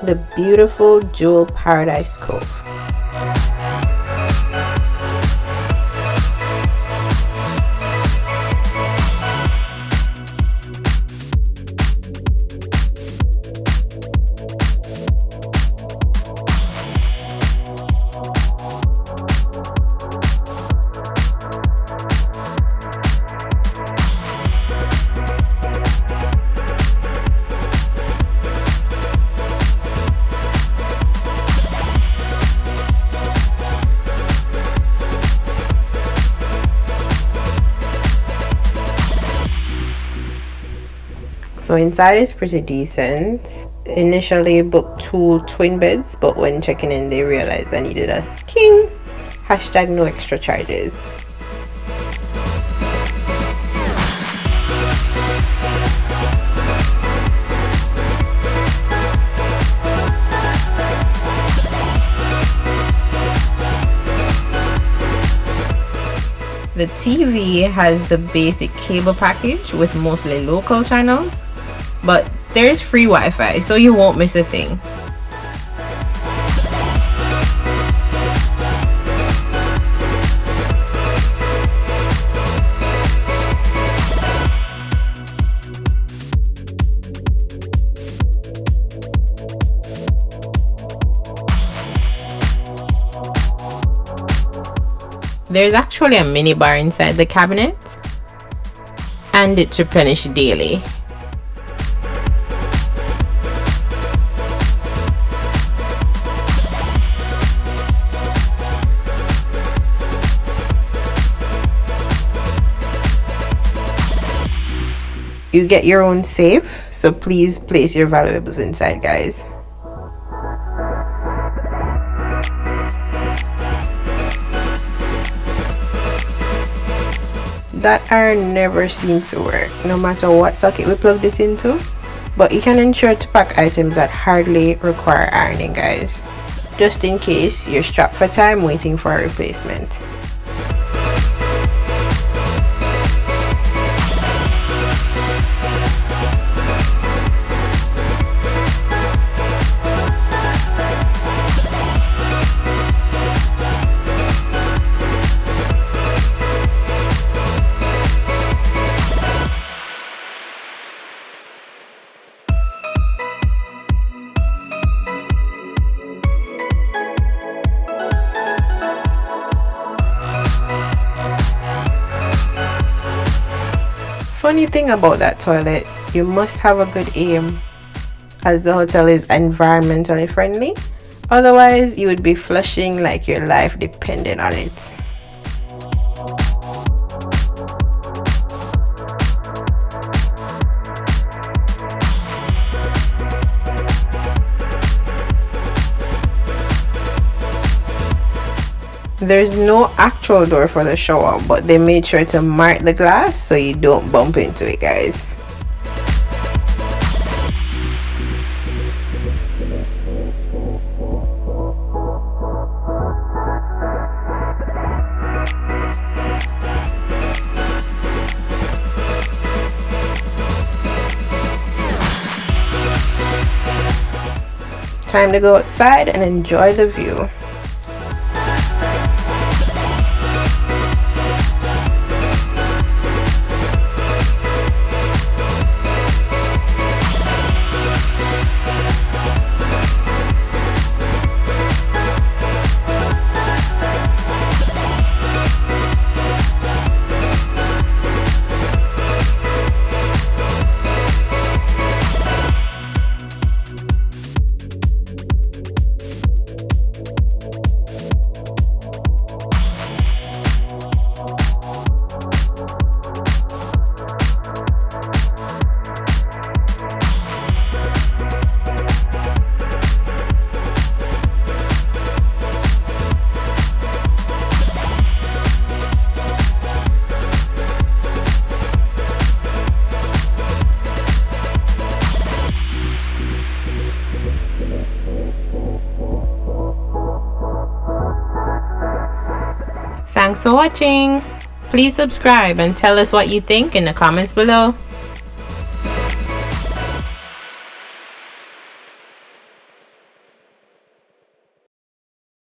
the beautiful Jewel Paradise Cove. So inside is pretty decent. Initially booked 2 twin beds, but when checking in they realized I needed a king. Hashtag no extra charges. The TV has the basic cable package with mostly local channels, but there's free Wi-Fi, so you won't miss a thing. There's actually a mini bar inside the cabinet, and it's replenished daily. You get your own safe, so please place your valuables inside, guys. That iron never seemed to work, no matter what socket we plugged it into, but you can ensure to pack items that hardly require ironing, guys, just in case you're strapped for time waiting for a replacement. Funny thing about that toilet, you must have a good aim, as the hotel is environmentally friendly. Otherwise, you would be flushing like your life depended on it. There's no actual door for the shower, but they made sure to mark the glass so you don't bump into it, guys. Time to go outside and enjoy the view. Thanks for watching. Please subscribe and tell us what you think in the comments below.